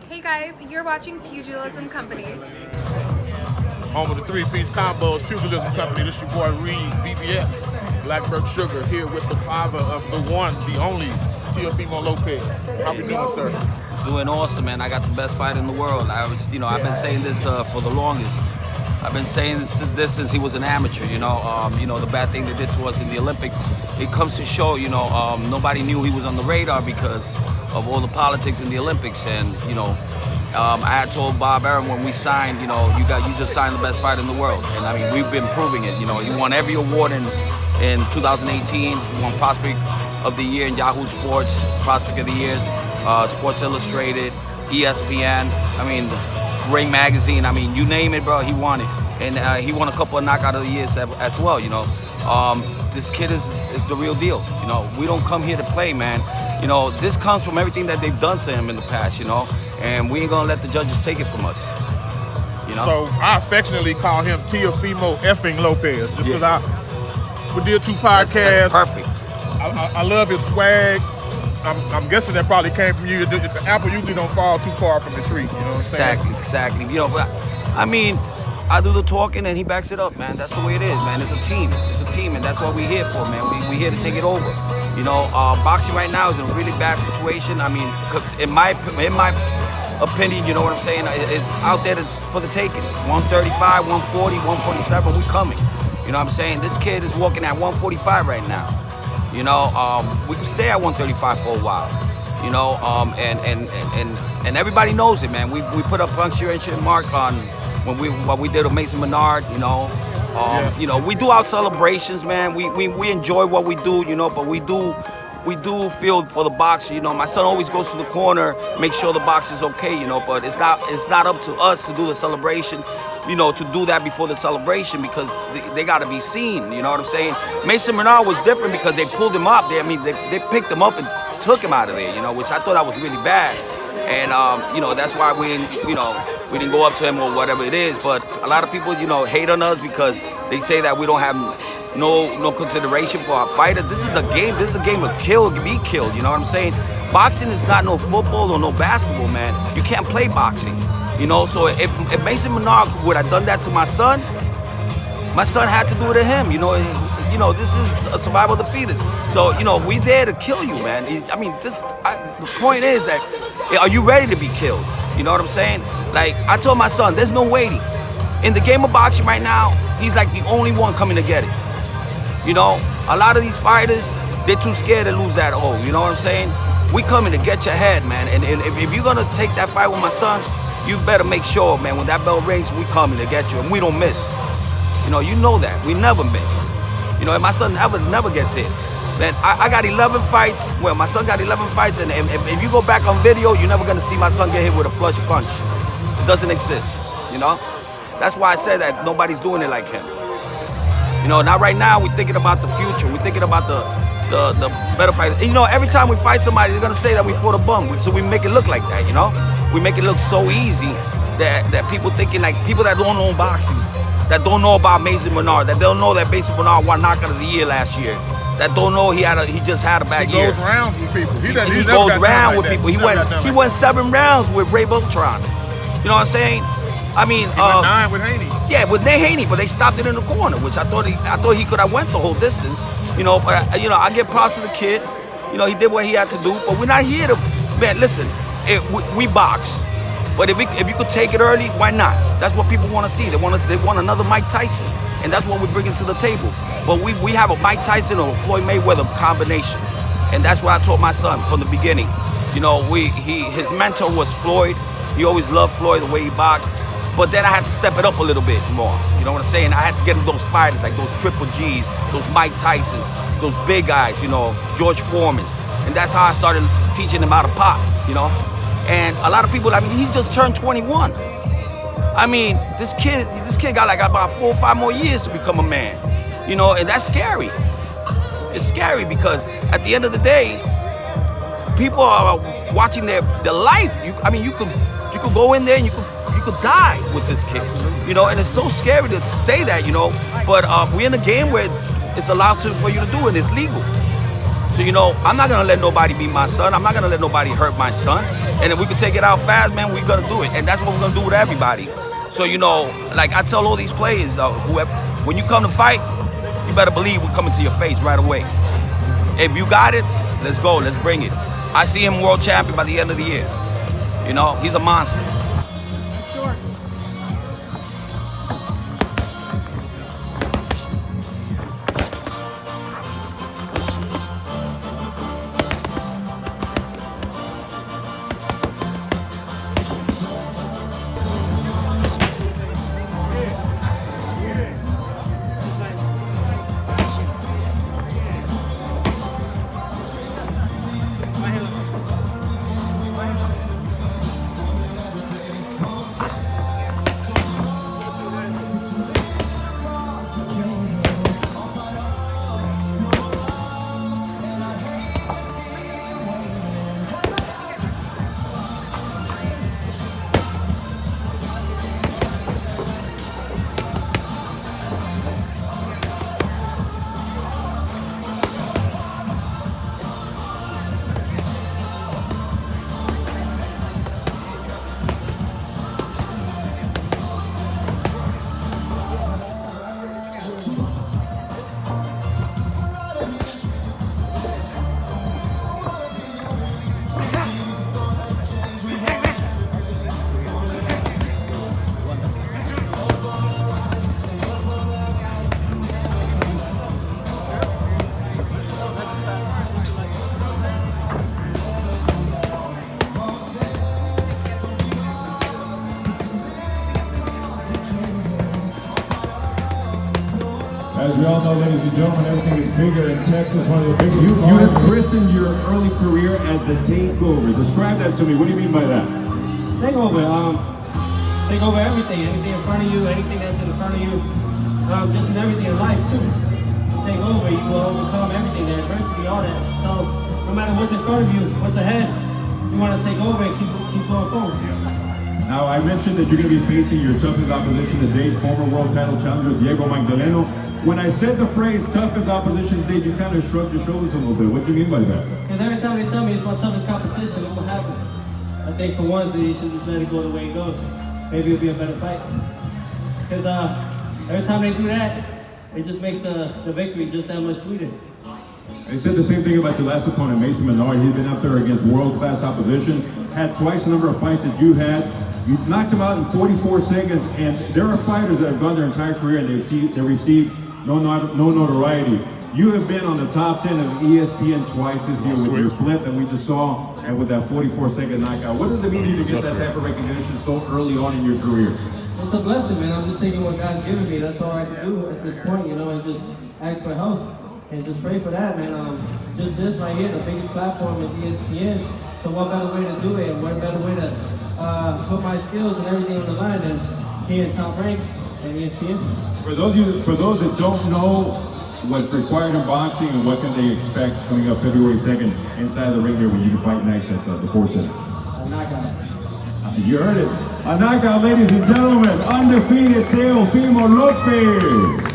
Hey guys, you're watching Pugilism Company. Home of the three-piece combos, Pugilism Company. This your boy Reed, BBS, Blackbird Sugar, here with the father of the one, the only, Teofimo Lopez. How we doing, sir? Doing awesome, man. I got the best fight in the world. I've been saying this for the longest. I've been saying this since he was an amateur. The bad thing they did to us in the Olympics. It comes to show, nobody knew he was on the radar because of all the politics in the Olympics. And I had told Bob Arum when we signed, you just signed the best fighter in the world. And I mean, we've been proving it. He won every award in 2018. He won Prospect of the Year in Yahoo Sports, Prospect of the Year, Sports Illustrated, ESPN. I mean, Ring Magazine. I mean, you name it, bro. He won it, and he won a couple of Knockout of the Years as well. This kid is the real deal. We don't come here to play, man. This comes from everything that they've done to him in the past. And we ain't gonna let the judges take it from us. So I affectionately call him Teofimo effing Lopez, just because we did 2 podcasts. That's perfect. I love his swag. I'm guessing that probably came from you. The apple usually don't fall too far from the tree. You know what I'm saying? Exactly. But I mean, I do the talking and he backs it up, man. That's the way it is, man. It's a team, and that's what we're here for, man. We here to take it over. Boxing right now is in a really bad situation. I mean, in my opinion, you know what I'm saying? It's out there for the taking. 135, 140, 147, we coming. You know what I'm saying? This kid is walking at 145 right now. We can stay at 135 for a while. And everybody knows it, man. We put a punctuation mark on what we did with Mason Menard. Yes. We do our celebrations, man. We enjoy what we do, but we do feel for the boxer. My son always goes to the corner, make sure the boxer's okay, but it's not up to us to do the celebration, to do that before the celebration because they got to be seen, you know what I'm saying? Mason Menard was different because they pulled him up. They picked him up and took him out of there, which I thought that was really bad. And, that's why we didn't go up to him or whatever it is. But a lot of people, hate on us because they say that we don't have no consideration for our fighter. This is a game. This is a game of kill, be killed. You know what I'm saying? Boxing is not no football or no basketball, man. You can't play boxing. So if Mason Menard would have done that to my son had to do it to him. This is a survival of the fittest. So, we there to kill you, man. I mean, the point is that, are you ready to be killed? You know what I'm saying? Like, I told my son, there's no waiting. In the game of boxing right now, he's like the only one coming to get it. A lot of these fighters, they're too scared to lose that old. You know what I'm saying? We coming to get your head, man. And if you're going to take that fight with my son, you better make sure, man, when that bell rings, we coming to get you. And we don't miss. You know that. We never miss. And my son never gets hit. Man, I got 11 fights. Well, my son got 11 fights, and if you go back on video, you're never gonna see my son get hit with a flush punch. It doesn't exist, That's why I said that nobody's doing it like him. Now right now we're thinking about the future. We're thinking about the better fight. Every time we fight somebody, they're gonna say that we fought a bum. So we make it look like that, We make it look so easy that people thinking like people that don't know boxing, that don't know about Mason Menard, that don't know that Mason Menard won Knockout of the Year last year. That don't know he just had a bad year. He goes rounds with people. He goes around with people. He went 7 rounds with Ray Beltran. You know what I'm saying? I mean, he went 9 with Haney. Yeah, with Haney, but they stopped it in the corner, which I thought he could have went the whole distance. But I give props to the kid. He did what he had to do. But we're not here to, man. Listen, we box. But if you could take it early, why not? That's what people want to see. They want another Mike Tyson, and that's what we're bringing to the table. But we have a Mike Tyson or a Floyd Mayweather combination, and that's what I taught my son from the beginning. His mentor was Floyd. He always loved Floyd the way he boxed. But then I had to step it up a little bit more. You know what I'm saying? I had to get him those fighters like those Triple G's, those Mike Tysons, those big guys. George Foreman's, and that's how I started teaching him how to pop. And a lot of people, he just turned 21. I mean, this kid got like about 4 or 5 more years to become a man. And that's scary. It's scary because at the end of the day, people are watching their life. You could go in there and you could die with this kid. And it's so scary to say that, But we're in a game where it's allowed for you to do it. It's legal. So, I'm not going to let nobody beat my son. I'm not going to let nobody hurt my son. And if we can take it out fast, man, we're gonna do it. And that's what we're gonna do with everybody. So, you know, like I tell all these players, whoever, when you come to fight, you better believe we're coming to your face right away. If you got it, let's go, let's bring it. I see him world champion by the end of the year. You know, he's a monster. Sure. As we all know, ladies and gentlemen, everything is bigger in Texas, one of the biggest You have christened your early career as the Takeover. Describe that to me. What do you mean by that? Takeover. Take over everything. Anything in front of you, anything that's in front of you, just in everything in life too. You take over, you will overcome everything, the adversity, all that. So no matter what's in front of you, what's ahead, you want to take over and keep going forward. Now, I mentioned that you're going to be facing your toughest opposition to date, former world title challenger Diego Magdaleno. When I said the phrase toughest opposition to date, you kind of shrugged your shoulders a little bit. What do you mean by that? Because every time they tell me it's my toughest competition, look what happens. I think for once they should just let it go the way it goes. Maybe it'll be a better fight. Because every time they do that, it just makes the victory just that much sweeter. They said the same thing about your last opponent, Mason Menard. He's been up there against world-class opposition, had twice the number of fights that you had. You knocked him out in 44 seconds, and there are fighters that have gone their entire career and they received no notoriety. You have been on the top 10 of ESPN twice this year with your flip that we just saw, and with that 44-second knockout. What does it mean to you to get that type of recognition so early on in your career? It's a blessing, man. I'm just taking what God's given me. That's all I can do at this point, you know, and just ask for health and just pray for that, man. Just this right here, the biggest platform is ESPN. So what better way to do it, and what better way to put my skills and everything on the line than here in Top Rank and ESPN. For those that don't know what's required in boxing and what can they expect coming up February 2nd inside the ring here when you fight next at the Ford Center? A knockout. You heard it. A knockout, ladies and gentlemen. Undefeated Teofimo Lopez.